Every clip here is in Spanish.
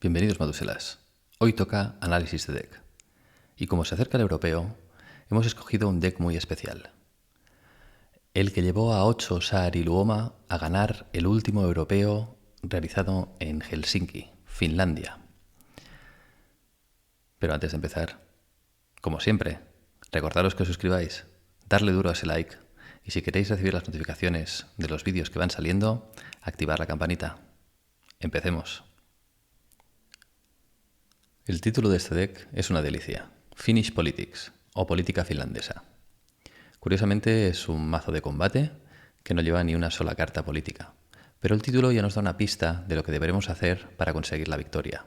Bienvenidos Maduselas. Hoy toca análisis de deck. Y como se acerca el europeo, hemos escogido un deck muy especial. El que llevó a 8 Saari Luoma a ganar el último europeo realizado en Helsinki, Finlandia. Pero antes de empezar, como siempre, recordaros que os suscribáis, darle duro a ese like y si queréis recibir las notificaciones de los vídeos que van saliendo, activar la campanita. Empecemos. El título de este deck es una delicia, Finnish Politics, o política finlandesa. Curiosamente es un mazo de combate que no lleva ni una sola carta política, pero el título ya nos da una pista de lo que deberemos hacer para conseguir la victoria.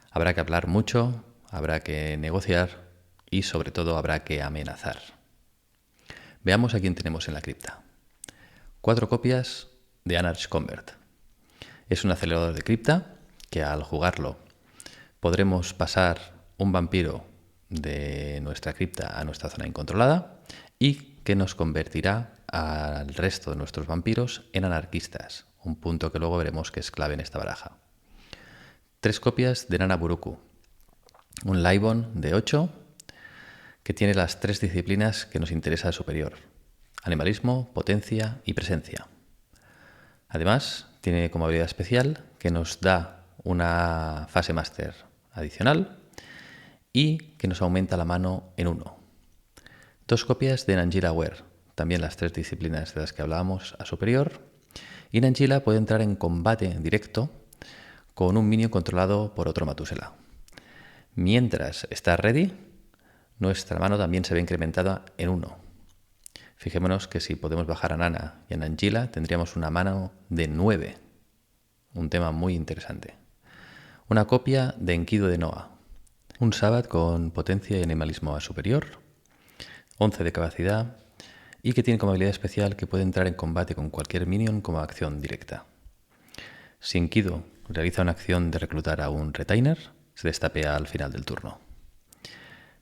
Habrá que hablar mucho, habrá que negociar y sobre todo habrá que amenazar. Veamos a quién tenemos en la cripta. 4 copias de Anarch Convert. Es un acelerador de cripta que al jugarlo podremos pasar un vampiro de nuestra cripta a nuestra zona incontrolada y que nos convertirá al resto de nuestros vampiros en anarquistas, un punto que luego veremos que es clave en esta baraja. 3 copias de Nana Buruku, un Laibon de 8 que tiene las 3 disciplinas que nos interesa de superior: animalismo, potencia y presencia. Además, tiene como habilidad especial que nos da una fase máster adicional y que nos aumenta la mano en 1. 2 copias de Nangila Wear, también las 3 disciplinas de las que hablábamos a superior, y Nangila puede entrar en combate directo con un minion controlado por otro Matusela. Mientras está ready, nuestra mano también se ve incrementada en 1. Fijémonos que si podemos bajar a Nana y a Nangila tendríamos una mano de 9, un tema muy interesante. Una copia de Enkidu de Noah, un Sabbath con potencia y animalismo a superior, 11 de capacidad y que tiene como habilidad especial que puede entrar en combate con cualquier minion como acción directa. Si Enkidu realiza una acción de reclutar a un retainer, se destapea al final del turno.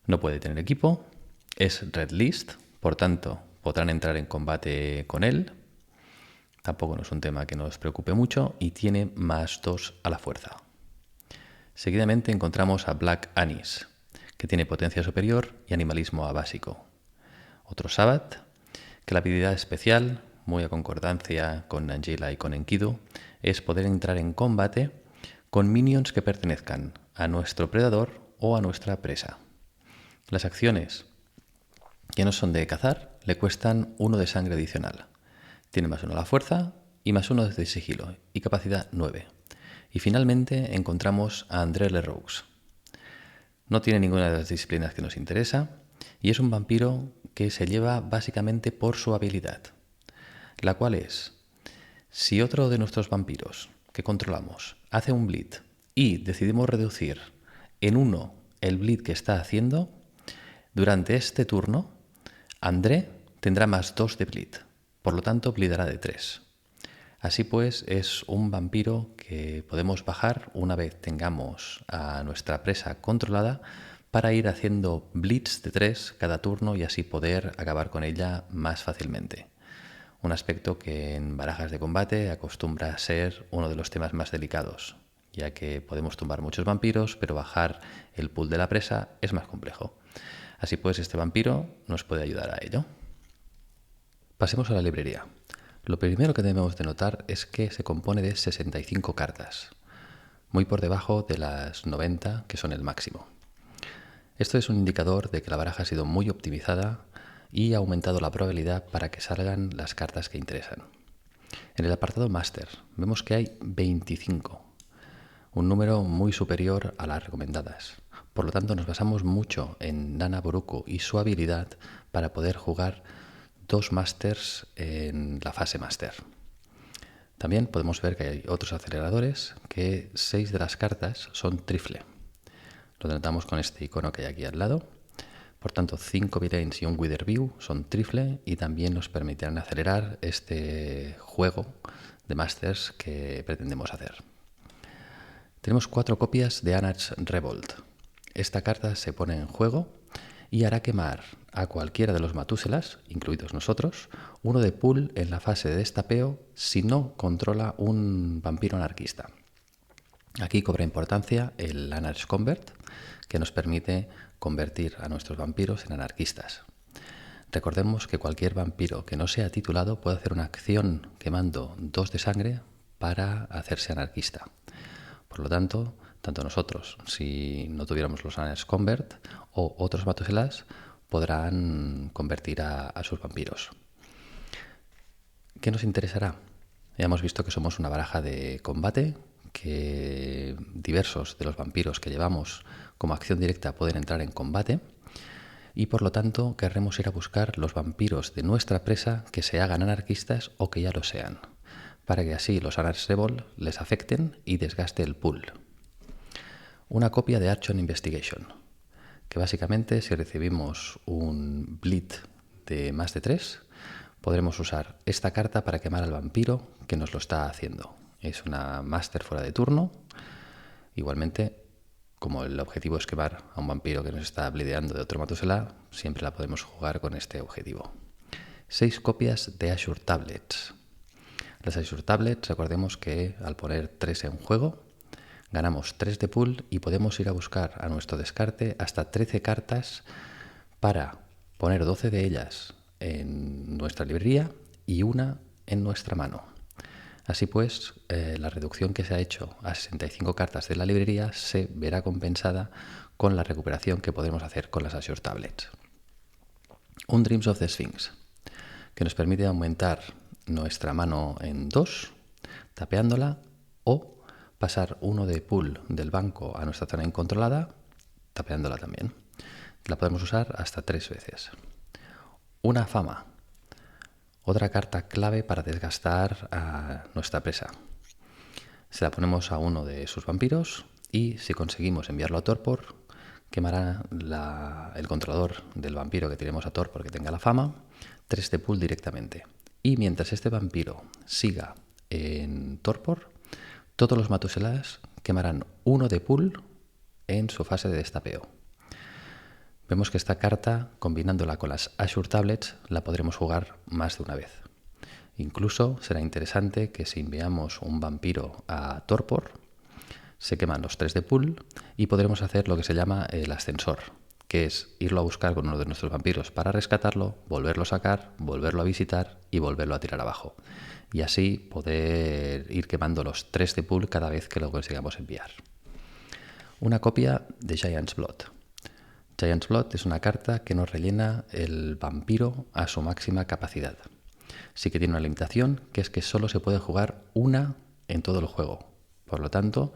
No puede tener equipo, es red list, por tanto podrán entrar en combate con él. Tampoco no es un tema que nos preocupe mucho y tiene +2 a la fuerza. Seguidamente encontramos a Black Anis, que tiene potencia superior y animalismo a básico. Otro Sabbath, que la habilidad especial, muy a concordancia con Nangila y con Enkidu, es poder entrar en combate con minions que pertenezcan a nuestro predador o a nuestra presa. Las acciones que no son de cazar le cuestan 1 de sangre adicional. Tiene +1 a la fuerza y +1 de sigilo y capacidad 9. Y finalmente encontramos a André Leroux. No tiene ninguna de las disciplinas que nos interesa y es un vampiro que se lleva básicamente por su habilidad, la cual es: si otro de nuestros vampiros que controlamos hace un bleed y decidimos reducir en 1 el bleed que está haciendo, durante este turno André tendrá +2 de bleed, por lo tanto bleedará de 3. Así pues, es un vampiro que podemos bajar una vez tengamos a nuestra presa controlada para ir haciendo bleeds de 3 cada turno y así poder acabar con ella más fácilmente. Un aspecto que en barajas de combate acostumbra a ser uno de los temas más delicados, ya que podemos tumbar muchos vampiros, pero bajar el pool de la presa es más complejo. Así pues, este vampiro nos puede ayudar a ello. Pasemos a la librería. Lo primero que debemos de notar es que se compone de 65 cartas, muy por debajo de las 90 que son el máximo. Esto es un indicador de que la baraja ha sido muy optimizada y ha aumentado la probabilidad para que salgan las cartas que interesan. En el apartado Master vemos que hay 25, un número muy superior a las recomendadas. Por lo tanto, nos basamos mucho en Nana Buruku y su habilidad para poder jugar 2 Masters en la fase Master. También podemos ver que hay otros aceleradores, que 6 de las cartas son trifle. Lo notamos con este icono que hay aquí al lado. Por tanto, 5 Villains y un Witherview son trifle y también nos permitirán acelerar este juego de Masters que pretendemos hacer. Tenemos 4 copias de Anarch Revolt. Esta carta se pone en juego y hará quemar a cualquiera de los Matuselas, incluidos nosotros, 1 de pool en la fase de destapeo si no controla un vampiro anarquista. Aquí cobra importancia el Anarch Convert, que nos permite convertir a nuestros vampiros en anarquistas. Recordemos que cualquier vampiro que no sea titulado puede hacer una acción quemando 2 de sangre para hacerse anarquista. Por lo tanto, tanto nosotros, si no tuviéramos los Anarch Convert, o otros Matuselas, podrán convertir a sus vampiros. ¿Qué nos interesará? Ya hemos visto que somos una baraja de combate, que diversos de los vampiros que llevamos como acción directa pueden entrar en combate, y por lo tanto querremos ir a buscar los vampiros de nuestra presa que se hagan anarquistas o que ya lo sean, para que así los Anarch Rebel les afecten y desgaste el pool. Una copia de Action Investigation, que básicamente si recibimos un bleed de más de 3, podremos usar esta carta para quemar al vampiro que nos lo está haciendo. Es una máster fuera de turno. Igualmente, como el objetivo es quemar a un vampiro que nos está blideando de otro Matusela, siempre la podemos jugar con este objetivo. 6 copias de Azure Tablets. Las Azure Tablets, recordemos que al poner 3 en juego, ganamos 3 de pool y podemos ir a buscar a nuestro descarte hasta 13 cartas para poner 12 de ellas en nuestra librería y una en nuestra mano. Así pues, la reducción que se ha hecho a 65 cartas de la librería se verá compensada con la recuperación que podremos hacer con las Azure Tablets. Un Dreams of the Sphinx, que nos permite aumentar nuestra mano en 2, tapeándola, o pasar 1 de pool del banco a nuestra zona incontrolada, tapeándola también. La podemos usar hasta 3 veces. Una fama, otra carta clave para desgastar a nuestra presa. Se la ponemos a uno de sus vampiros y si conseguimos enviarlo a torpor, quemará el controlador del vampiro que tiremos a torpor que tenga la fama 3 de pool directamente. Y mientras este vampiro siga en torpor, todos los Matuselas quemarán 1 de pool en su fase de destapeo. Vemos que esta carta, combinándola con las Azure Tablets, la podremos jugar más de una vez. Incluso será interesante que si enviamos un vampiro a torpor, se queman los 3 de pool y podremos hacer lo que se llama el ascensor, que es irlo a buscar con uno de nuestros vampiros para rescatarlo, volverlo a sacar, volverlo a visitar y volverlo a tirar abajo. Y así poder ir quemando los 3 de pool cada vez que lo consigamos enviar. Una copia de Giant's Blood. Giant's Blood es una carta que nos rellena el vampiro a su máxima capacidad. Sí que tiene una limitación, que es que solo se puede jugar una en todo el juego. Por lo tanto,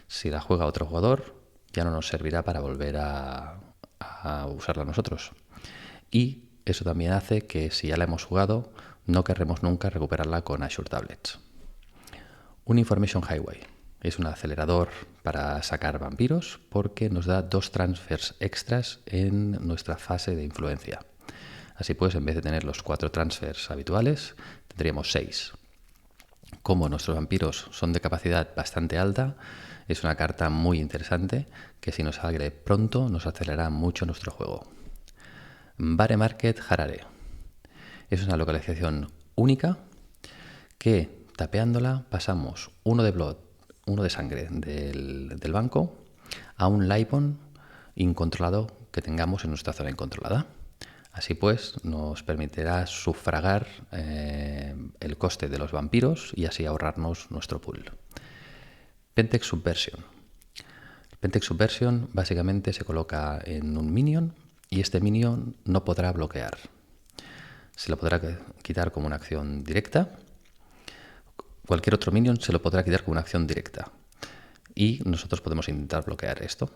si la juega otro jugador, ya no nos servirá para volver a usarla nosotros. Y eso también hace que si ya la hemos jugado, no querremos nunca recuperarla con Azure Tablets. Un Information Highway. Es un acelerador para sacar vampiros porque nos da 2 transfers extras en nuestra fase de influencia. Así pues, en vez de tener los 4 transfers habituales, tendríamos 6. Como nuestros vampiros son de capacidad bastante alta, es una carta muy interesante que si nos sale pronto nos acelerará mucho nuestro juego. Bare Market Harare. Es una localización única que, tapeándola, pasamos 1 de blood, 1 de sangre del banco a un Libon incontrolado que tengamos en nuestra zona incontrolada. Así pues, nos permitirá sufragar el coste de los vampiros y así ahorrarnos nuestro pool. Pentex Subversion. Pentex Subversion básicamente se coloca en un minion y este minion no podrá bloquear. Se lo podrá quitar como una acción directa. Cualquier otro minion se lo podrá quitar como una acción directa. Y nosotros podemos intentar bloquear esto.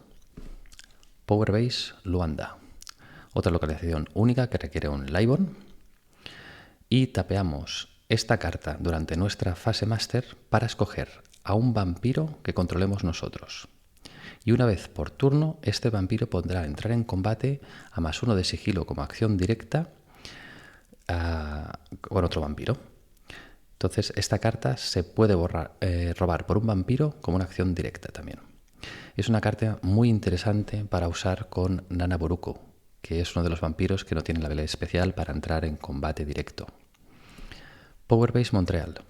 Power Base Luanda. Otra localización única que requiere un Libon. Y tapeamos esta carta durante nuestra fase máster para escoger a un vampiro que controlemos nosotros. Y una vez por turno, este vampiro podrá entrar en combate a +1 de sigilo como acción directa con otro vampiro. Entonces, esta carta se puede robar por un vampiro como una acción directa también. Es una carta muy interesante para usar con Nana Boruko, que es uno de los vampiros que no tiene la habilidad especial para entrar en combate directo. Power Base Montreal.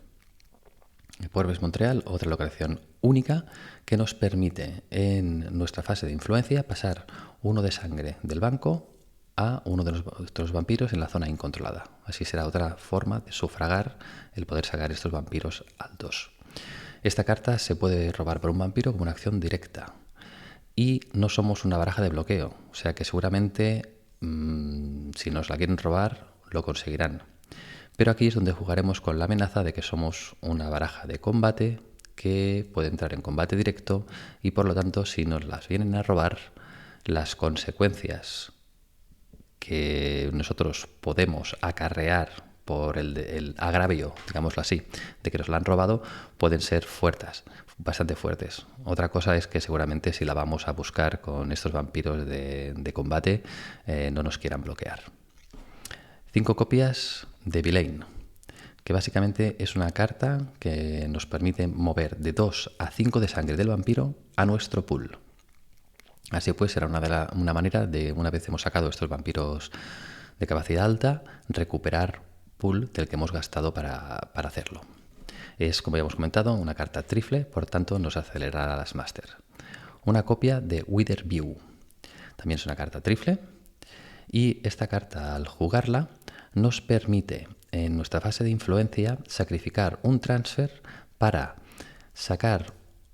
Powerbase Montreal, otra localización única que nos permite en nuestra fase de influencia pasar uno de sangre del banco a uno de nuestros vampiros en la zona incontrolada. Así será otra forma de sufragar el poder sacar estos vampiros altos. Esta carta se puede robar por un vampiro como una acción directa. Y no somos una baraja de bloqueo, o sea que seguramente si nos la quieren robar lo conseguirán. Pero aquí es donde jugaremos con la amenaza de que somos una baraja de combate que puede entrar en combate directo y por lo tanto si nos las vienen a robar, las consecuencias que nosotros podemos acarrear por el agravio, digámoslo así, de que nos la han robado, pueden ser fuertes, bastante fuertes. Otra cosa es que seguramente si la vamos a buscar con estos vampiros de combate, no nos quieran bloquear. 5 copias de Villain, que básicamente es una carta que nos permite mover de 2 a 5 de sangre del vampiro a nuestro pool. Así pues, será una manera de, una vez hemos sacado estos vampiros de capacidad alta, recuperar pool del que hemos gastado para hacerlo. Es, como ya hemos comentado, una carta trifle, por tanto nos acelerará las máster. Una copia de Wither View. También es una carta trifle. Y esta carta, al jugarla, nos permite en nuestra fase de influencia sacrificar un transfer para sacar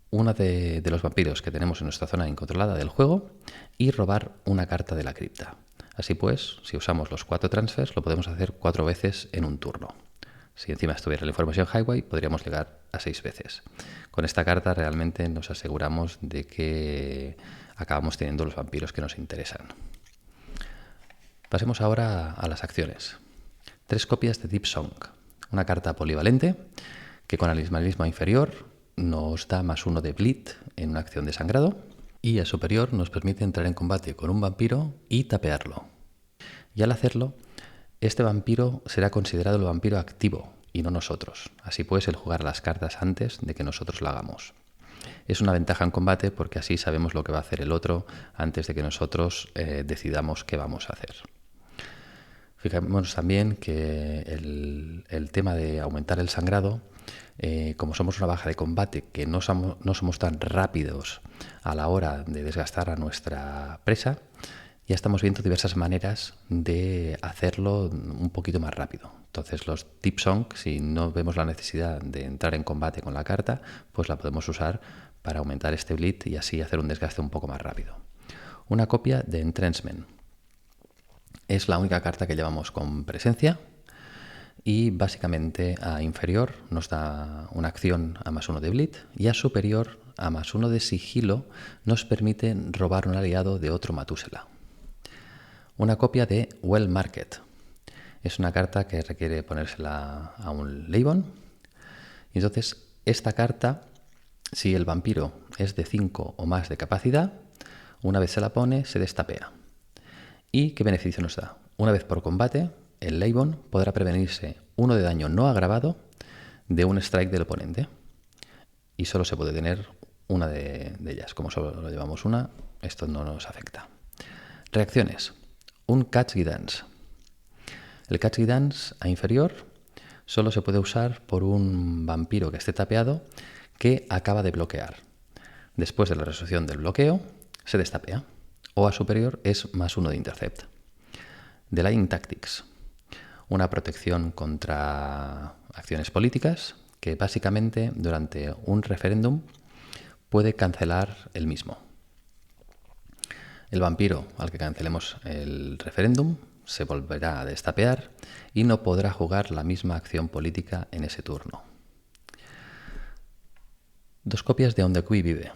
uno de los vampiros que tenemos en nuestra zona incontrolada del juego y robar una carta de la cripta. Así pues, si usamos los 4 transfers, lo podemos hacer 4 veces en un turno. Si encima estuviera la información highway, podríamos llegar a 6 veces. Con esta carta realmente nos aseguramos de que acabamos teniendo los vampiros que nos interesan. Pasemos ahora a las acciones. 3 copias de Deep Song, una carta polivalente que con alismalismo inferior nos da +1 de bleed en una acción de sangrado y a superior nos permite entrar en combate con un vampiro y tapearlo. Y al hacerlo, este vampiro será considerado el vampiro activo y no nosotros. Así pues, el jugar las cartas antes de que nosotros lo hagamos. Es una ventaja en combate porque así sabemos lo que va a hacer el otro antes de que nosotros decidamos qué vamos a hacer. Fijémonos también que el tema de aumentar el sangrado, como somos una baja de combate, que no somos tan rápidos a la hora de desgastar a nuestra presa, ya estamos viendo diversas maneras de hacerlo un poquito más rápido. Entonces los Deep Song, si no vemos la necesidad de entrar en combate con la carta, pues la podemos usar para aumentar este bleed y así hacer un desgaste un poco más rápido. Una copia de Entrenchment. Es la única carta que llevamos con presencia y básicamente a inferior nos da una acción a +1 de bleed y a superior a +1 de sigilo nos permite robar un aliado de otro Matusela. Una copia de Well Market. Es una carta que requiere ponérsela a un Leibon. Y entonces esta carta, si el vampiro es de 5 o más de capacidad, una vez se la pone se destapea. ¿Y qué beneficio nos da? Una vez por combate, el Leibon podrá prevenirse 1 de daño no agravado de un strike del oponente. Y solo se puede tener una de ellas. Como solo llevamos una, esto no nos afecta. Reacciones. Un Catch Guidance. El Catch Guidance a inferior solo se puede usar por un vampiro que esté tapeado que acaba de bloquear. Después de la resolución del bloqueo, se destapea. O a superior es +1 de Intercept. Delaying Tactics. Una protección contra acciones políticas que básicamente durante un referéndum puede cancelar el mismo. El vampiro al que cancelemos el referéndum se volverá a destapear y no podrá jugar la misma acción política en ese turno. 2 copias de On the Qui Vive.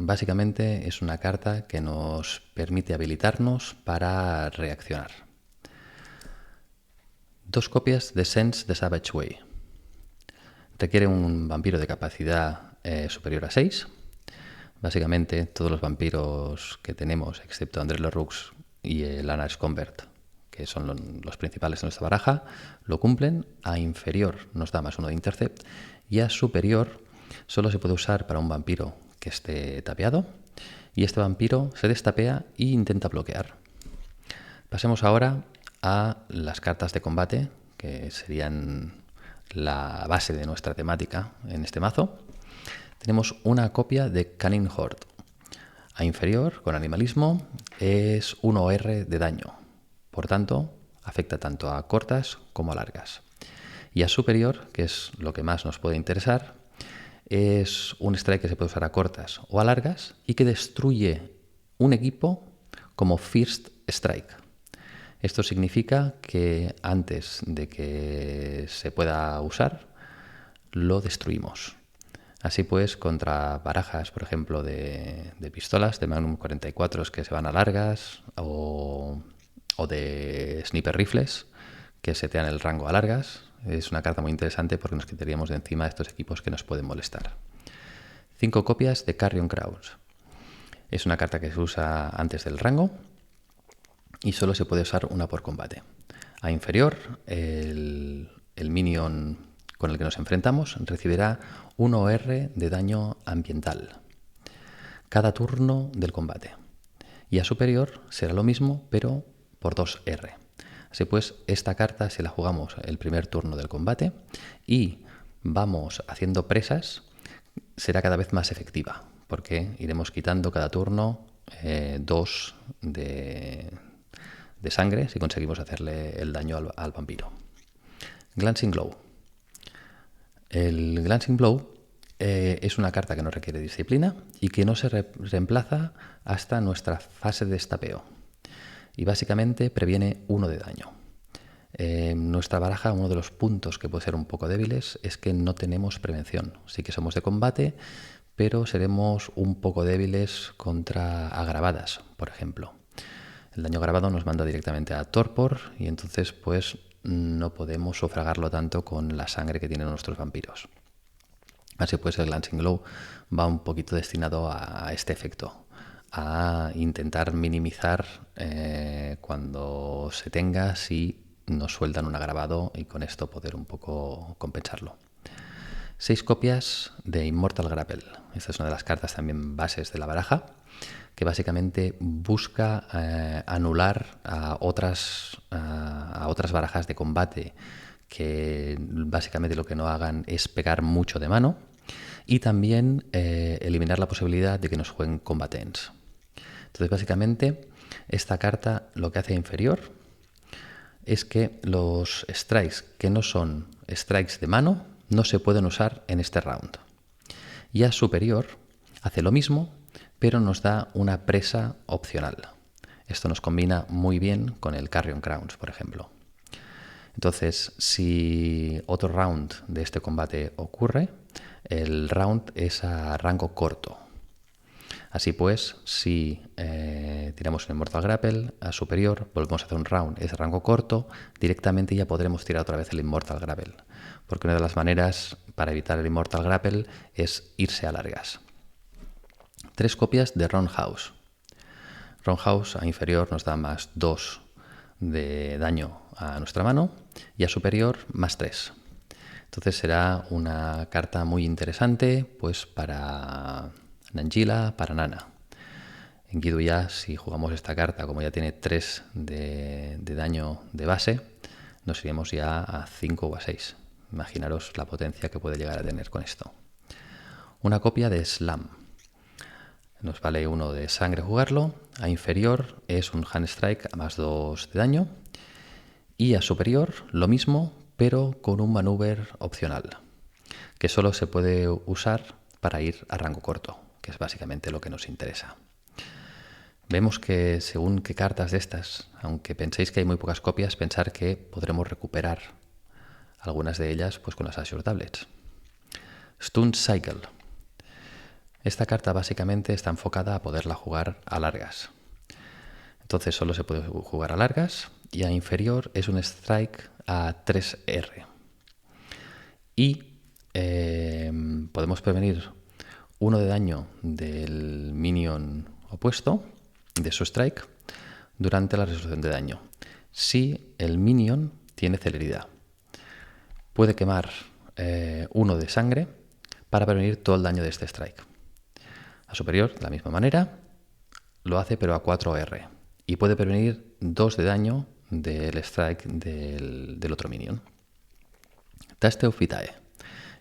Básicamente es una carta que nos permite habilitarnos para reaccionar. 2 copias de Sense the Savage Way. Requiere un vampiro de capacidad superior a 6. Básicamente todos los vampiros que tenemos, excepto André Leroux y el Anna Convert, que son los principales en nuestra baraja, lo cumplen. A inferior nos da +1 de Intercept y a superior solo se puede usar para un vampiro que esté tapeado y este vampiro se destapea e intenta bloquear. Pasemos ahora a las cartas de combate, que serían la base de nuestra temática en este mazo, tenemos una copia de Cunning Horde. A inferior, con animalismo, es 1R de daño. Por tanto, afecta tanto a cortas como a largas. Y a superior, que es lo que más nos puede interesar, es un strike que se puede usar a cortas o a largas y que destruye un equipo como First Strike. Esto significa que antes de que se pueda usar, lo destruimos. Así pues, contra barajas, por ejemplo, de pistolas, de Magnum 44 que se van a largas, o de sniper rifles que setean el rango a largas, es una carta muy interesante porque nos quitaríamos de encima estos equipos que nos pueden molestar. 5 copias de Carrion Crows. Es una carta que se usa antes del rango y solo se puede usar una por combate. A inferior, el minion con el que nos enfrentamos recibirá 1R de daño ambiental cada turno del combate. Y a superior será lo mismo, pero por 2R. Así pues, esta carta se la jugamos el primer turno del combate y vamos haciendo presas, será cada vez más efectiva, porque iremos quitando cada turno 2 de sangre si conseguimos hacerle el daño al vampiro. Glancing Glow. El Glancing Blow es una carta que no requiere disciplina y que no se reemplaza hasta nuestra fase de destapeo. Y básicamente previene 1 de daño. En nuestra baraja, uno de los puntos que puede ser un poco débiles es que no tenemos prevención. Sí que somos de combate, pero seremos un poco débiles contra agravadas, por ejemplo. El daño agravado nos manda directamente a Torpor y entonces pues no podemos sufragarlo tanto con la sangre que tienen nuestros vampiros. Así pues, el Glancing Glow va un poquito destinado a este efecto, a intentar minimizar cuando se tenga si nos sueltan un agravado y con esto poder un poco compensarlo. 6 copias de Immortal Grapple. Esta es una de las cartas también bases de la baraja, que básicamente busca anular a otras barajas de combate que básicamente lo que no hagan es pegar mucho de mano y también eliminar la posibilidad de que nos jueguen combatants. Entonces básicamente esta carta lo que hace inferior es que los strikes que no son strikes de mano no se pueden usar en este round. Y a superior hace lo mismo, pero nos da una presa opcional. Esto nos combina muy bien con el Carrion Crowns, por ejemplo. Entonces, si otro round de este combate ocurre, el round es a rango corto. Así pues, si tiramos un Immortal Grapple a superior, volvemos a hacer un round, es rango corto, directamente ya podremos tirar otra vez el Immortal Grapple. Porque una de las maneras para evitar el Immortal Grapple es irse a largas. 3 copias de Roundhouse. Roundhouse a inferior nos da más 2 de daño a nuestra mano y a superior más 3. Entonces será una carta muy interesante pues para Nangila, para Nana. En Guido ya, si jugamos esta carta, como ya tiene 3 de daño de base, nos iremos ya a 5 o a 6. Imaginaros la potencia que puede llegar a tener con esto. Una copia de Slam. Nos vale 1 de sangre jugarlo. A inferior es un Hand Strike a más 2 de daño. Y a superior lo mismo, pero con un maneuver opcional, que solo se puede usar para ir a rango corto, que es básicamente lo que nos interesa. Vemos que según qué cartas de estas, aunque penséis que hay muy pocas copias, pensar que podremos recuperar algunas de ellas pues con las Azure Tablets. Stun Cycle. Esta carta básicamente está enfocada a poderla jugar a largas. Entonces solo se puede jugar a largas y a inferior es un strike a 3R. Y podemos prevenir 1 de daño del minion opuesto, de su strike, durante la resolución de daño. Si el minion tiene celeridad. Puede quemar 1 de sangre para prevenir todo el daño de este strike. A superior, de la misma manera, lo hace pero a 4R. Y puede prevenir 2 de daño del strike del otro minion. Taste of Vitae.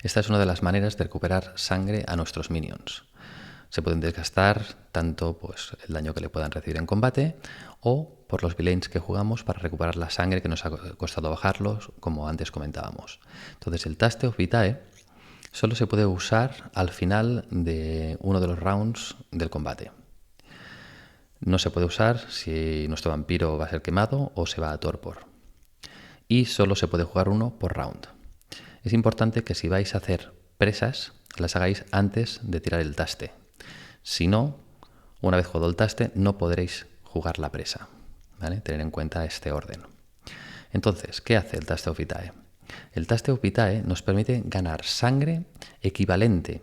Esta es una de las maneras de recuperar sangre a nuestros minions. Se pueden desgastar tanto pues, el daño que le puedan recibir en combate o por los villains que jugamos para recuperar la sangre que nos ha costado bajarlos, como antes comentábamos. Entonces el Taste of Vitae solo se puede usar al final de uno de los rounds del combate. No se puede usar si nuestro vampiro va a ser quemado o se va a torpor. Y solo se puede jugar uno por round. Es importante que si vais a hacer presas, las hagáis antes de tirar el taste. Si no, una vez jugado el taste, no podréis jugar la presa. ¿Vale? Tener en cuenta este orden. Entonces, ¿qué hace el Taste of Vitae? El Taste of Vitae nos permite ganar sangre equivalente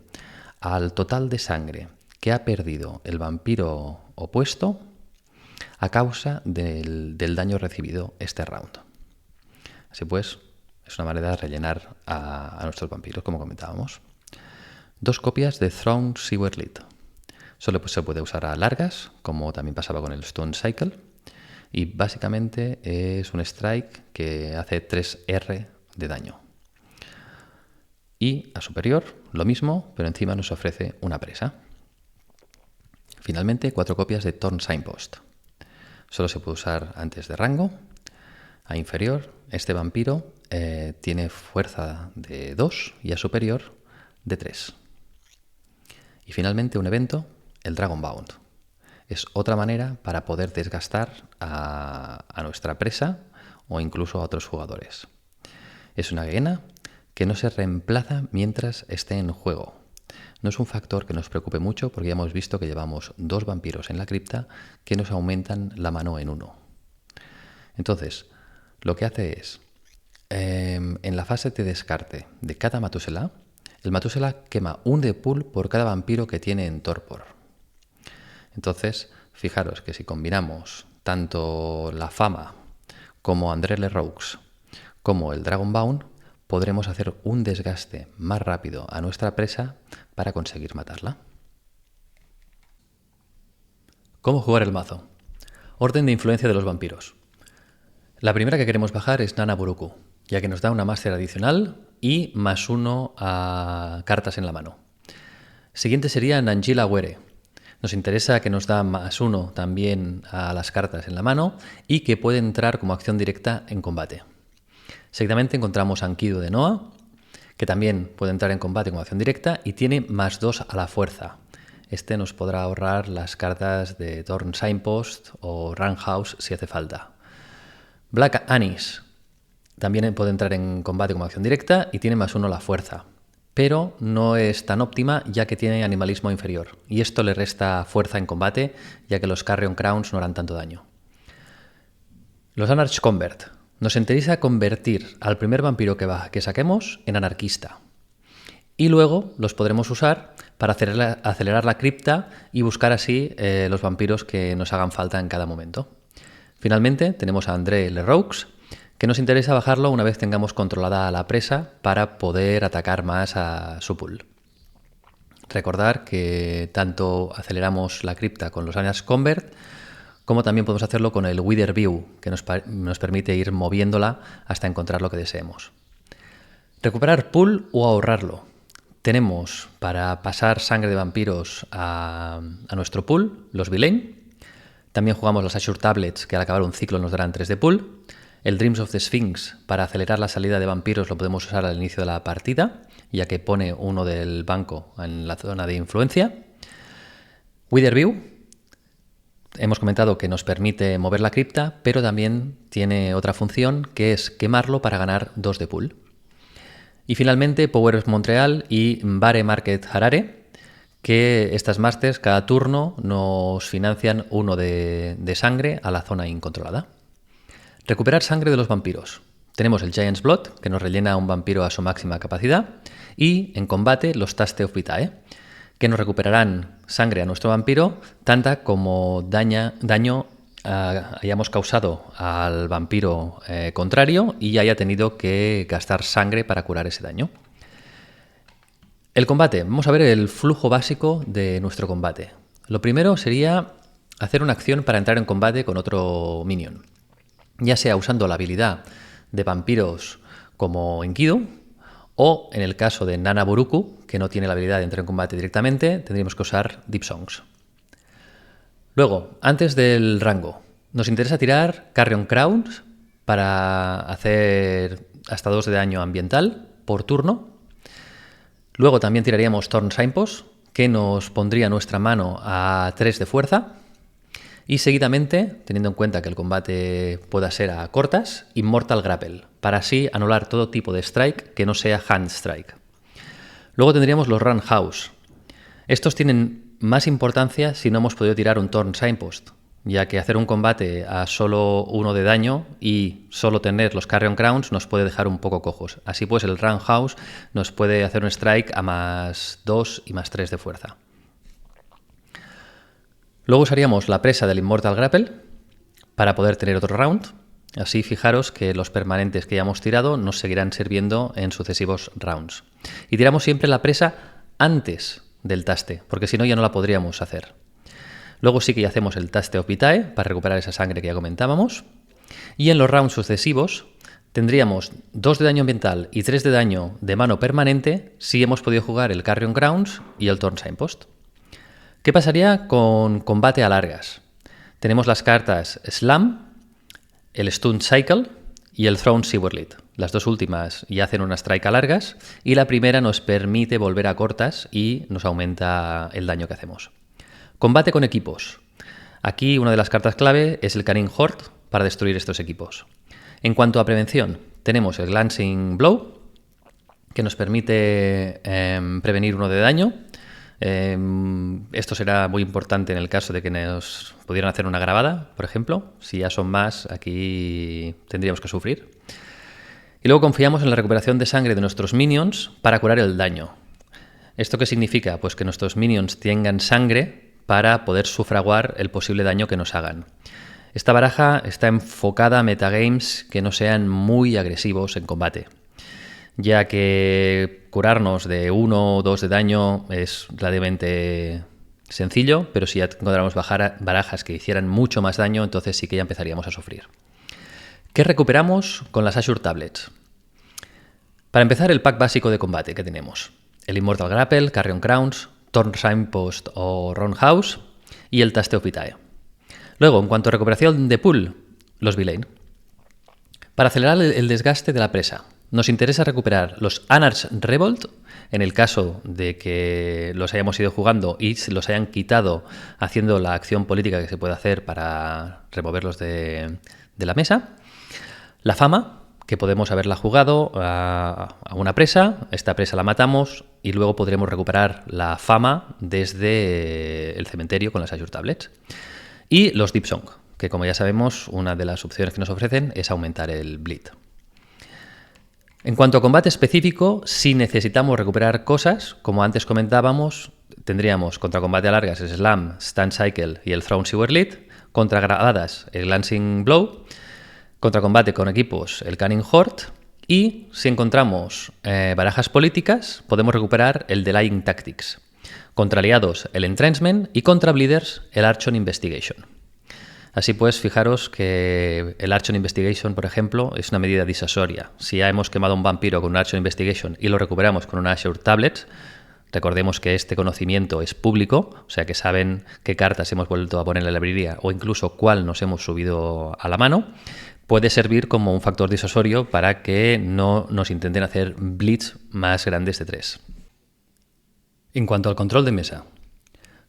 al total de sangre que ha perdido el vampiro opuesto a causa del daño recibido este round. Así pues, es una manera de rellenar a nuestros vampiros, como comentábamos. 2 copias de Thrown Sewer Lid. Solo se puede usar a largas, como también pasaba con el Stone Cycle. Y básicamente es un strike que hace 3R de daño. Y a superior, lo mismo, pero encima nos ofrece una presa. Finalmente, 4 copias de Thorn Signpost. Solo se puede usar antes de rango. A inferior, este vampiro tiene fuerza de 2 y a superior de 3. Y finalmente un evento, el Dragonbound. Es otra manera para poder desgastar a nuestra presa o incluso a otros jugadores. Es una hiena que no se reemplaza mientras esté en juego. No es un factor que nos preocupe mucho porque ya hemos visto que llevamos 2 vampiros en la cripta que nos aumentan la mano en 1. Entonces, lo que hace es, en la fase de descarte de cada Matusela, el Matusela quema un de pool por cada vampiro que tiene en torpor. Entonces, fijaros que si combinamos tanto la fama como André Le Roux como el Dragonbound, podremos hacer un desgaste más rápido a nuestra presa para conseguir matarla. ¿Cómo jugar el mazo? Orden de influencia de los vampiros. La primera que queremos bajar es Nana Buruku, ya que nos da una máster adicional y +1 a cartas en la mano. Siguiente sería Nanjila Were. Nos interesa que nos da +1 también a las cartas en la mano y que puede entrar como acción directa en combate. Seguidamente encontramos Ankido de Noah, que también puede entrar en combate como acción directa y tiene +2 a la fuerza. Este nos podrá ahorrar las cartas de Thorn Signpost o Roundhouse si hace falta. Black Anis también puede entrar en combate como acción directa y tiene +1 a la fuerza, pero no es tan óptima ya que tiene animalismo inferior y esto le resta fuerza en combate ya que los Carrion Crowns no harán tanto daño. Los Anarch Convert. Nos interesa convertir al primer vampiro que saquemos en anarquista. Y luego los podremos usar para acelerar la cripta y buscar así los vampiros que nos hagan falta en cada momento. Finalmente tenemos a André Le Roux, que nos interesa bajarlo una vez tengamos controlada a la presa para poder atacar más a su pool. Recordar que tanto aceleramos la cripta con los Anarch Convert como también podemos hacerlo con el Wither View, que nos permite ir moviéndola hasta encontrar lo que deseemos. Recuperar pool o ahorrarlo. Tenemos para pasar sangre de vampiros a nuestro pool, los Villain. También jugamos los Azure Tablets, que al acabar un ciclo nos darán 3 de pool. El Dreams of the Sphinx, para acelerar la salida de vampiros, lo podemos usar al inicio de la partida, ya que pone uno del banco en la zona de influencia. Wither View. Hemos comentado que nos permite mover la cripta, pero también tiene otra función que es quemarlo para ganar 2 de pool. Y finalmente Powers Montreal y Bare Market Harare, que estas masters cada turno nos financian 1 de sangre a la zona incontrolada. Recuperar sangre de los vampiros. Tenemos el Giant's Blood, que nos rellena un vampiro a su máxima capacidad, y en combate los Taste of Vitae, que nos recuperarán sangre a nuestro vampiro, tanta como daño hayamos causado al vampiro contrario y haya tenido que gastar sangre para curar ese daño. El combate. Vamos a ver el flujo básico de nuestro combate. Lo primero sería hacer una acción para entrar en combate con otro minion, ya sea usando la habilidad de vampiros como Enkidu O en el caso de Nana Boruku, que no tiene la habilidad de entrar en combate directamente, tendríamos que usar Deep Songs. Luego, antes del rango, nos interesa tirar Carrion Crowns para hacer hasta 2 de daño ambiental por turno. Luego también tiraríamos Thorn Signpost, que nos pondría nuestra mano a 3 de fuerza. Y seguidamente, teniendo en cuenta que el combate pueda ser a cortas, Immortal Grapple, para así anular todo tipo de strike que no sea hand strike. Luego tendríamos los Roundhouse. Estos tienen más importancia si no hemos podido tirar un Thorn Signpost, ya que hacer un combate a solo 1 de daño y solo tener los Carrion Crowns nos puede dejar un poco cojos. Así pues, el Roundhouse nos puede hacer un strike a +2 y +3 de fuerza. Luego usaríamos la presa del Immortal Grapple para poder tener otro round. Así fijaros que los permanentes que ya hemos tirado nos seguirán sirviendo en sucesivos rounds. Y tiramos siempre la presa antes del taste, porque si no ya no la podríamos hacer. Luego sí que ya hacemos el Taste of Vitae para recuperar esa sangre que ya comentábamos. Y en los rounds sucesivos tendríamos 2 de daño ambiental y 3 de daño de mano permanente si hemos podido jugar el Carrion Crowns y el Thorn Signpost. ¿Qué pasaría con combate a largas? Tenemos las cartas Slam, el Stun Cycle y el Thrown Sewerlead. Las dos últimas ya hacen una strike a largas y la primera nos permite volver a cortas y nos aumenta el daño que hacemos. Combate con equipos. Aquí una de las cartas clave es el Canine Horde para destruir estos equipos. En cuanto a prevención, tenemos el Glancing Blow, que nos permite prevenir 1 de daño. Esto será muy importante en el caso de que nos pudieran hacer una grabada, por ejemplo. Si ya son más, aquí tendríamos que sufrir. Y luego confiamos en la recuperación de sangre de nuestros minions para curar el daño. ¿Esto qué significa? Pues que nuestros minions tengan sangre para poder sufraguar el posible daño que nos hagan. Esta baraja está enfocada a metagames que no sean muy agresivos en combate, ya que curarnos de 1 o 2 de daño es relativamente sencillo, pero si ya encontramos barajas que hicieran mucho más daño, entonces sí que ya empezaríamos a sufrir. ¿Qué recuperamos con las Azure Tablets? Para empezar, el pack básico de combate que tenemos: el Immortal Grapple, Carrion Crowns, Thorn Signpost o Roundhouse y el Taste of Vitae. Luego, en cuanto a recuperación de pool, los Villain. Para acelerar el desgaste de la presa, nos interesa recuperar los Anarch Revolt, en el caso de que los hayamos ido jugando y se los hayan quitado haciendo la acción política que se puede hacer para removerlos de la mesa. La fama, que podemos haberla jugado a una presa, esta presa la matamos y luego podremos recuperar la fama desde el cementerio con las Azure Tablets. Y los Deep Song, que como ya sabemos, una de las opciones que nos ofrecen es aumentar el bleed. En cuanto a combate específico, si necesitamos recuperar cosas, como antes comentábamos, tendríamos contra combate a largas el Slam, Stun Cycle y el Thrown Sewerlead, contra grabadas el Glancing Blow, contra combate con equipos el Canine Horde y si encontramos barajas políticas podemos recuperar el Delaying Tactics, contra aliados el Entrenchment y contra bleeders el Archon Investigation. Así pues, fijaros que el Archon Investigation, por ejemplo, es una medida disuasoria. Si ya hemos quemado un vampiro con un Archon Investigation y lo recuperamos con una Azure Tablet, recordemos que este conocimiento es público, o sea que saben qué cartas hemos vuelto a poner en la librería o incluso cuál nos hemos subido a la mano, puede servir como un factor disuasorio para que no nos intenten hacer bleeds más grandes de 3. En cuanto al control de mesa,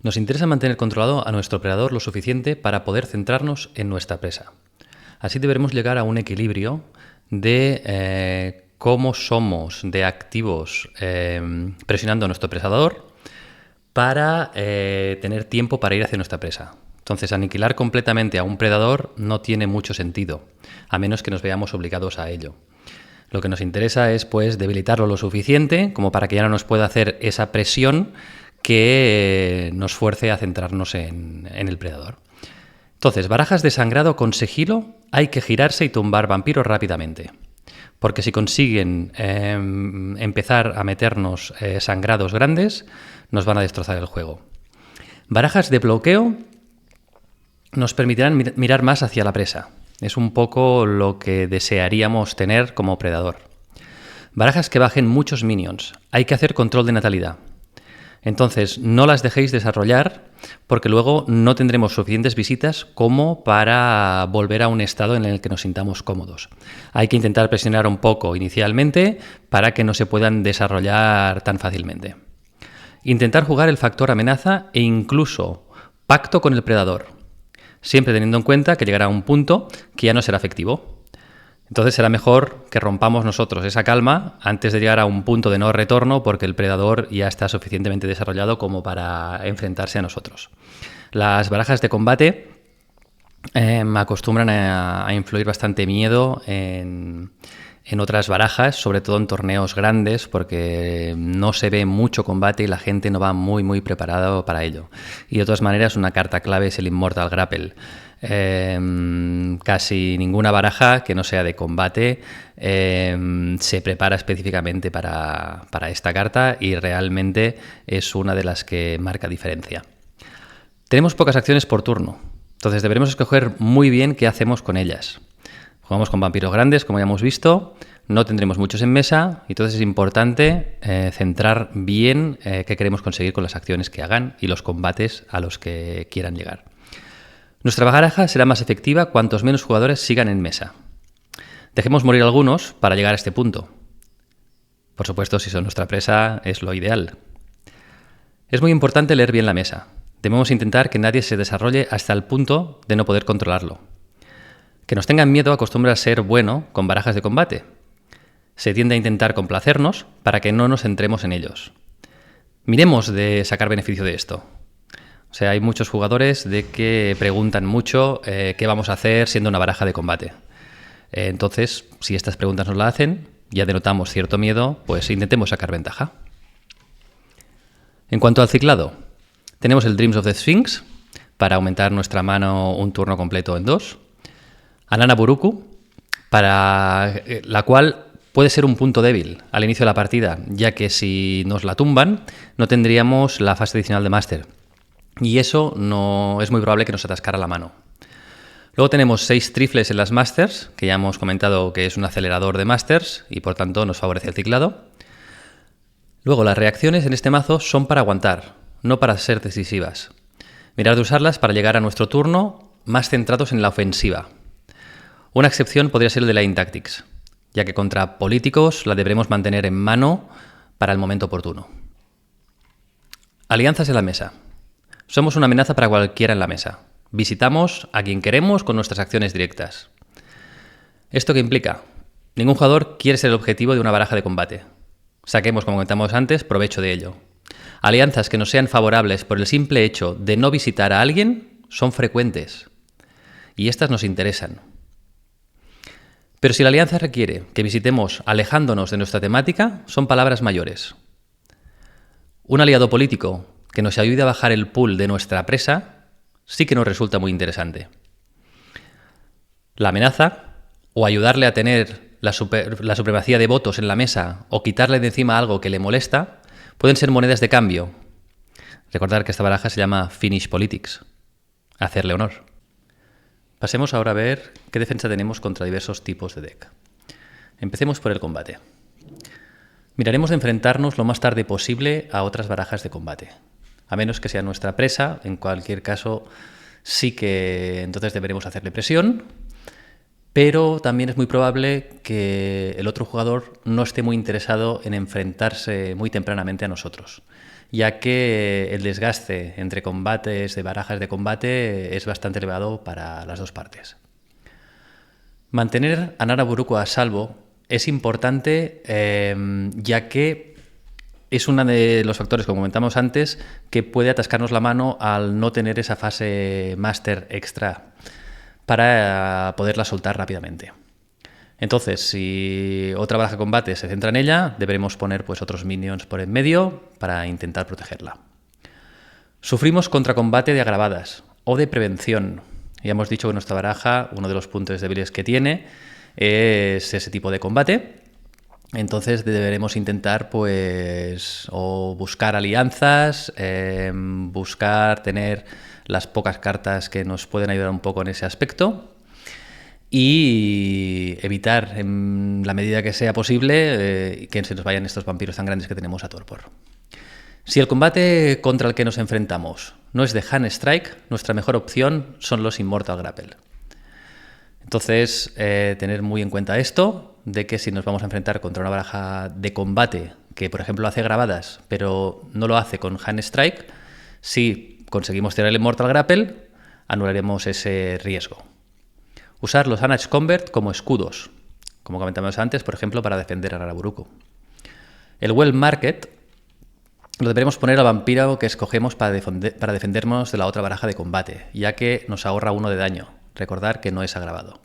nos interesa mantener controlado a nuestro predador lo suficiente para poder centrarnos en nuestra presa. Así deberemos llegar a un equilibrio de cómo somos de activos presionando a nuestro predador para tener tiempo para ir hacia nuestra presa. Entonces, aniquilar completamente a un predador no tiene mucho sentido, a menos que nos veamos obligados a ello. Lo que nos interesa es, pues, debilitarlo lo suficiente como para que ya no nos pueda hacer esa presión que nos fuerce a centrarnos en el predador. Entonces, barajas de sangrado con sigilo, hay que girarse y tumbar vampiros rápidamente. Porque si consiguen empezar a meternos sangrados grandes, nos van a destrozar el juego. Barajas de bloqueo nos permitirán mirar más hacia la presa. Es un poco lo que desearíamos tener como predador. Barajas que bajen muchos minions. Hay que hacer control de natalidad. Entonces, no las dejéis desarrollar porque luego no tendremos suficientes visitas como para volver a un estado en el que nos sintamos cómodos. Hay que intentar presionar un poco inicialmente para que no se puedan desarrollar tan fácilmente. Intentar jugar el factor amenaza e incluso pacto con el predador, siempre teniendo en cuenta que llegará un punto que ya no será efectivo. Entonces será mejor que rompamos nosotros esa calma antes de llegar a un punto de no retorno porque el predador ya está suficientemente desarrollado como para enfrentarse a nosotros. Las barajas de combate acostumbran a influir bastante miedo en otras barajas, sobre todo en torneos grandes, porque no se ve mucho combate y la gente no va muy preparada para ello. Y de todas maneras, una carta clave es el Immortal Grapple. Casi ninguna baraja que no sea de combate se prepara específicamente para esta carta y realmente es una de las que marca diferencia. Tenemos pocas acciones por turno, entonces deberemos escoger muy bien qué hacemos con ellas. Jugamos con vampiros grandes, como ya hemos visto, no tendremos muchos en mesa, y entonces es importante centrar bien qué queremos conseguir con las acciones que hagan y los combates a los que quieran llegar. Nuestra baraja será más efectiva cuantos menos jugadores sigan en mesa. Dejemos morir algunos para llegar a este punto. Por supuesto, si son nuestra presa, es lo ideal. Es muy importante leer bien la mesa. Debemos intentar que nadie se desarrolle hasta el punto de no poder controlarlo. Que nos tengan miedo acostumbra a ser bueno con barajas de combate. Se tiende a intentar complacernos para que no nos centremos en ellos. Miremos de sacar beneficio de esto. O sea, hay muchos jugadores de que preguntan mucho qué vamos a hacer siendo una baraja de combate. Entonces, si estas preguntas nos las hacen, ya denotamos cierto miedo, pues intentemos sacar ventaja. En cuanto al ciclado, tenemos el Dreams of the Sphinx para aumentar nuestra mano un turno completo en 2. Anana Buruku, para la cual puede ser un punto débil al inicio de la partida, ya que si nos la tumban no tendríamos la fase adicional de Máster. Y eso no es muy probable que nos atascara la mano. Luego tenemos 6 trifles en las Masters, que ya hemos comentado que es un acelerador de Masters y por tanto nos favorece el ciclado. Luego las reacciones en este mazo son para aguantar, no para ser decisivas. Mirar de usarlas para llegar a nuestro turno más centrados en la ofensiva. Una excepción podría ser el de Line Tactics, ya que contra políticos la deberemos mantener en mano para el momento oportuno. Alianzas en la mesa. Somos una amenaza para cualquiera en la mesa. Visitamos a quien queremos con nuestras acciones directas. ¿Esto qué implica? Ningún jugador quiere ser el objetivo de una baraja de combate. Saquemos, como comentamos antes, provecho de ello. Alianzas que nos sean favorables por el simple hecho de no visitar a alguien son frecuentes. Y estas nos interesan. Pero si la alianza requiere que visitemos alejándonos de nuestra temática, son palabras mayores. Un aliado político que nos ayude a bajar el pool de nuestra presa sí que nos resulta muy interesante. La amenaza, o ayudarle a tener la supremacía de votos en la mesa, o quitarle de encima algo que le molesta, pueden ser monedas de cambio. Recordar que esta baraja se llama Finish Politics, hacerle honor. Pasemos ahora a ver qué defensa tenemos contra diversos tipos de deck. Empecemos por el combate. Miraremos de enfrentarnos lo más tarde posible a otras barajas de combate. A menos que sea nuestra presa, en cualquier caso sí que entonces deberemos hacerle presión, pero también es muy probable que el otro jugador no esté muy interesado en enfrentarse muy tempranamente a nosotros, ya que el desgaste entre combates de barajas de combate es bastante elevado para las dos partes. Mantener a Nara Buruku a salvo es importante, ya que es uno de los factores, como comentamos antes, que puede atascarnos la mano al no tener esa fase Master extra para poderla soltar rápidamente. Entonces, si otra baraja de combate se centra en ella, deberemos poner pues otros minions por en medio para intentar protegerla. Sufrimos contra combate de agravadas o de prevención. Ya hemos dicho que nuestra baraja, uno de los puntos débiles que tiene, es ese tipo de combate. Entonces deberemos intentar pues o buscar alianzas, buscar tener las pocas cartas que nos pueden ayudar un poco en ese aspecto y evitar, en la medida que sea posible, que se nos vayan estos vampiros tan grandes que tenemos a torpor. Si el combate contra el que nos enfrentamos no es de Hand Strike, nuestra mejor opción son los Immortal Grapple. Entonces, tener muy en cuenta esto, de que si nos vamos a enfrentar contra una baraja de combate que, por ejemplo, hace grabadas, pero no lo hace con Hand Strike, si conseguimos tirar el Immortal Grapple, anularemos ese riesgo. Usar los Anach Convert como escudos, como comentamos antes, por ejemplo, para defender a Raraburuku. El Well Market lo deberemos poner al vampiro que escogemos para defendernos de la otra baraja de combate, ya que nos ahorra 1 de daño. Recordar que no es agravado.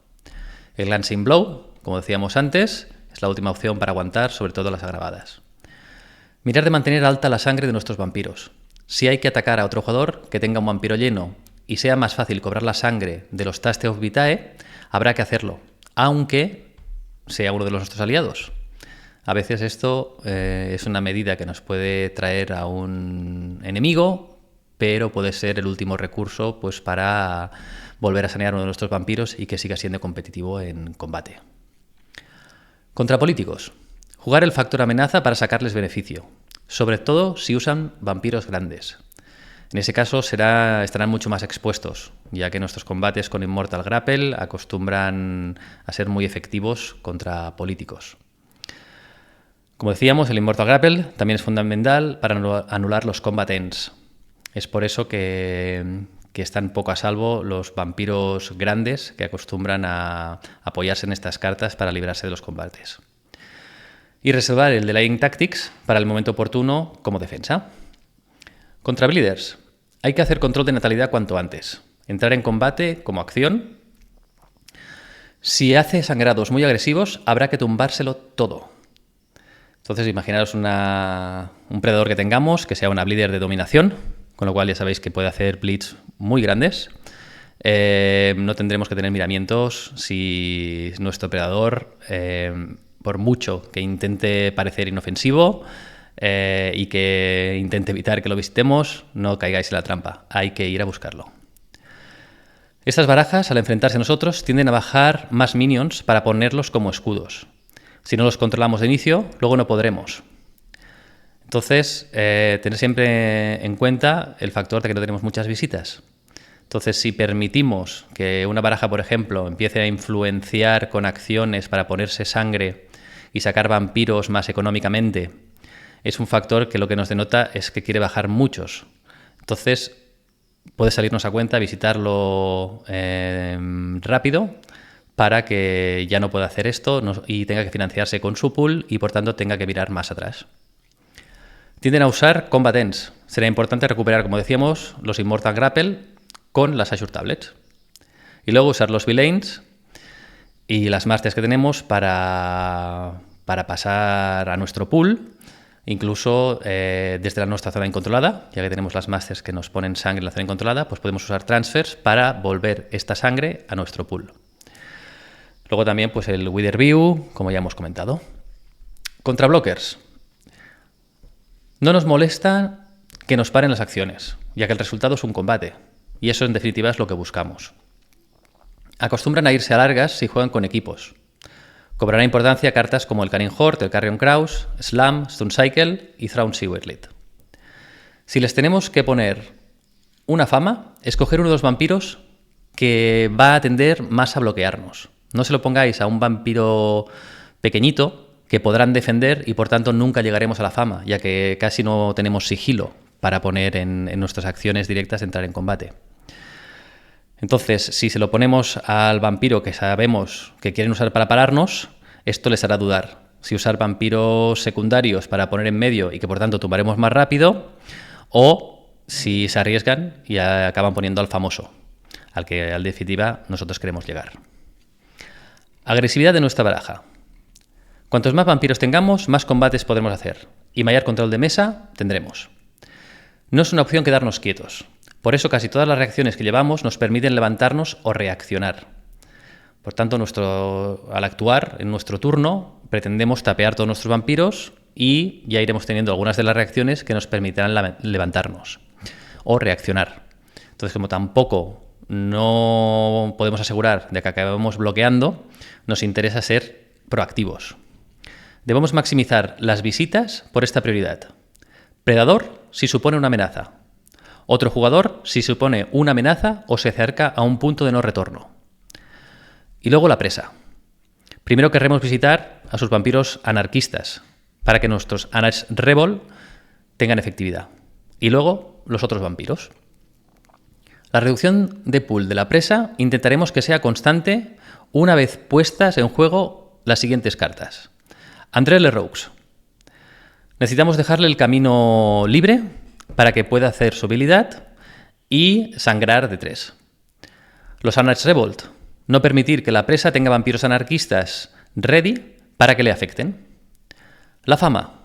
El Glancing Blow, como decíamos antes, es la última opción para aguantar, sobre todo las agravadas. Mirar de mantener alta la sangre de nuestros vampiros. Si hay que atacar a otro jugador que tenga un vampiro lleno y sea más fácil cobrar la sangre de los Taste of Vitae, habrá que hacerlo, aunque sea uno de nuestros aliados. A veces esto es una medida que nos puede traer a un enemigo, pero puede ser el último recurso pues, para volver a sanear uno de nuestros vampiros y que siga siendo competitivo en combate. Contra políticos. Jugar el factor amenaza para sacarles beneficio, sobre todo si usan vampiros grandes. En ese caso estarán mucho más expuestos, ya que nuestros combates con Immortal Grapple acostumbran a ser muy efectivos contra políticos. Como decíamos, el Immortal Grapple también es fundamental para anular los Combat Ends. Es por eso que están poco a salvo los vampiros grandes que acostumbran a apoyarse en estas cartas para librarse de los combates. Y reservar el Delaying Tactics para el momento oportuno como defensa. Contra Bleeders, hay que hacer control de natalidad cuanto antes. Entrar en combate como acción. Si hace sangrados muy agresivos, habrá que tumbárselo todo. Entonces, imaginaros un predador que tengamos, que sea una Bleeder de dominación, con lo cual ya sabéis que puede hacer bleeds muy grandes. No tendremos que tener miramientos si nuestro predador, por mucho que intente parecer inofensivo y que intente evitar que lo visitemos, no caigáis en la trampa. Hay que ir a buscarlo. Estas barajas, al enfrentarse a nosotros, tienden a bajar más minions para ponerlos como escudos. Si no los controlamos de inicio, luego no podremos. Entonces, tener siempre en cuenta el factor de que no tenemos muchas visitas. Entonces, si permitimos que una baraja, por ejemplo, empiece a influenciar con acciones para ponerse sangre y sacar vampiros más económicamente, es un factor que lo que nos denota es que quiere bajar muchos. Entonces, puede salirnos a cuenta visitarlo rápido, para que ya no pueda hacer esto y tenga que financiarse con su pool y por tanto tenga que mirar más atrás. Tienden a usar Combat Ends. Será importante recuperar, como decíamos, los Immortal Grapple con las Azure Tablets. Y luego usar los Villains y las Masters que tenemos para pasar a nuestro pool, incluso desde nuestra zona incontrolada, ya que tenemos las Masters que nos ponen sangre en la zona incontrolada, pues podemos usar Transfers para volver esta sangre a nuestro pool. Luego también pues el Wither View, como ya hemos comentado. Contra blockers. No nos molesta que nos paren las acciones, ya que el resultado es un combate. Y eso en definitiva es lo que buscamos. Acostumbran a irse a largas si juegan con equipos. Cobrará importancia cartas como el Canning Horde, el Carrion Crows, Slam, Stun Cycle y Thrawn Sewerlit. Si les tenemos que poner una fama, escoger uno de los vampiros que va a tender más a bloquearnos. No se lo pongáis a un vampiro pequeñito que podrán defender y por tanto nunca llegaremos a la fama, ya que casi no tenemos sigilo para poner en nuestras acciones directas de entrar en combate. Entonces, si se lo ponemos al vampiro que sabemos que quieren usar para pararnos, esto les hará dudar. Si usar vampiros secundarios para poner en medio y que por tanto tumbaremos más rápido, o si se arriesgan y acaban poniendo al famoso, al que al definitiva nosotros queremos llegar. Agresividad de nuestra baraja. Cuantos más vampiros tengamos, más combates podremos hacer y mayor control de mesa tendremos. No es una opción quedarnos quietos. Por eso casi todas las reacciones que llevamos nos permiten levantarnos o reaccionar. Por tanto, al actuar en nuestro turno, pretendemos tapear todos nuestros vampiros y ya iremos teniendo algunas de las reacciones que nos permitirán levantarnos o reaccionar. Entonces, como tampoco no podemos asegurar de que acabemos bloqueando, nos interesa ser proactivos. Debemos maximizar las visitas por esta prioridad. Predador si supone una amenaza. Otro jugador si supone una amenaza o se acerca a un punto de no retorno. Y luego la presa. Primero querremos visitar a sus vampiros anarquistas para que nuestros Anarch Rebel tengan efectividad. Y luego los otros vampiros. La reducción de pool de la presa intentaremos que sea constante una vez puestas en juego las siguientes cartas. André Le Roux. Necesitamos dejarle el camino libre para que pueda hacer su habilidad y sangrar de 3. Los Anarch Revolt. No permitir que la presa tenga vampiros anarquistas ready para que le afecten. La fama.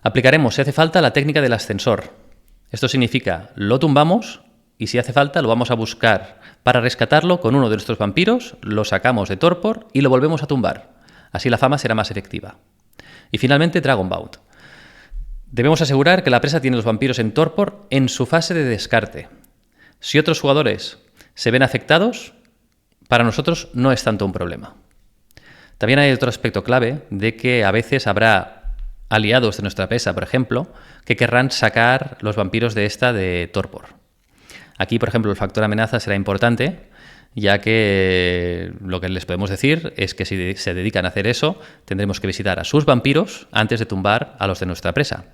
Aplicaremos, si hace falta, la técnica del ascensor. Esto significa, lo tumbamos y si hace falta lo vamos a buscar para rescatarlo con uno de nuestros vampiros, lo sacamos de torpor y lo volvemos a tumbar. Así la fama será más efectiva. Y finalmente, Dragonbound. Debemos asegurar que la presa tiene los vampiros en torpor en su fase de descarte. Si otros jugadores se ven afectados, para nosotros no es tanto un problema. También hay otro aspecto clave de que a veces habrá aliados de nuestra presa, por ejemplo, que querrán sacar los vampiros de esta de torpor. Aquí, por ejemplo, el factor amenaza será importante, ya que lo que les podemos decir es que si se dedican a hacer eso, tendremos que visitar a sus vampiros antes de tumbar a los de nuestra presa.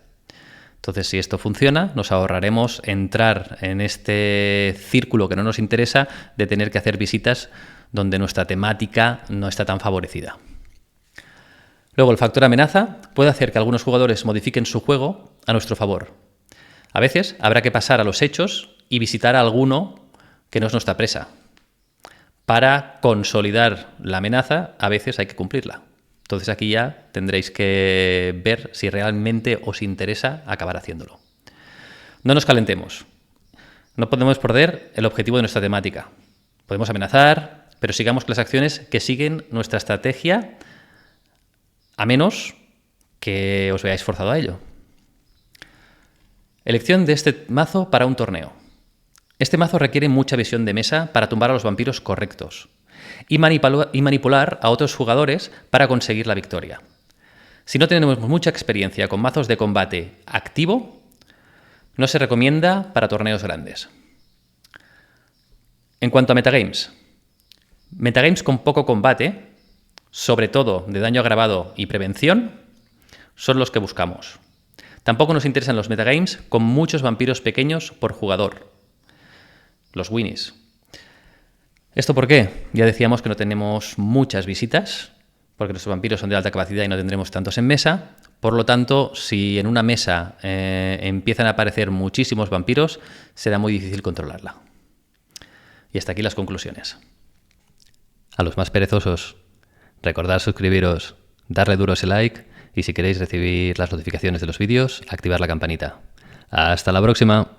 Entonces, si esto funciona, nos ahorraremos entrar en este círculo que no nos interesa de tener que hacer visitas donde nuestra temática no está tan favorecida. Luego, el factor amenaza puede hacer que algunos jugadores modifiquen su juego a nuestro favor. A veces habrá que pasar a los hechos y visitar a alguno que no es nuestra presa. Para consolidar la amenaza, a veces hay que cumplirla. Entonces aquí ya tendréis que ver si realmente os interesa acabar haciéndolo. No nos calentemos. No podemos perder el objetivo de nuestra temática. Podemos amenazar, pero sigamos con las acciones que siguen nuestra estrategia, a menos que os veáis forzado a ello. Elección de este mazo para un torneo. Este mazo requiere mucha visión de mesa para tumbar a los vampiros correctos y manipular a otros jugadores para conseguir la victoria. Si no tenemos mucha experiencia con mazos de combate activo, no se recomienda para torneos grandes. En cuanto a metagames con poco combate, sobre todo de daño agravado y prevención, son los que buscamos. Tampoco nos interesan los metagames con muchos vampiros pequeños por jugador, los Winnies. ¿Esto por qué? Ya decíamos que no tenemos muchas visitas, porque nuestros vampiros son de alta capacidad y no tendremos tantos en mesa. Por lo tanto, si en una mesa empiezan a aparecer muchísimos vampiros, será muy difícil controlarla. Y hasta aquí las conclusiones. A los más perezosos, recordad suscribiros, darle duro ese like y si queréis recibir las notificaciones de los vídeos, activar la campanita. ¡Hasta la próxima!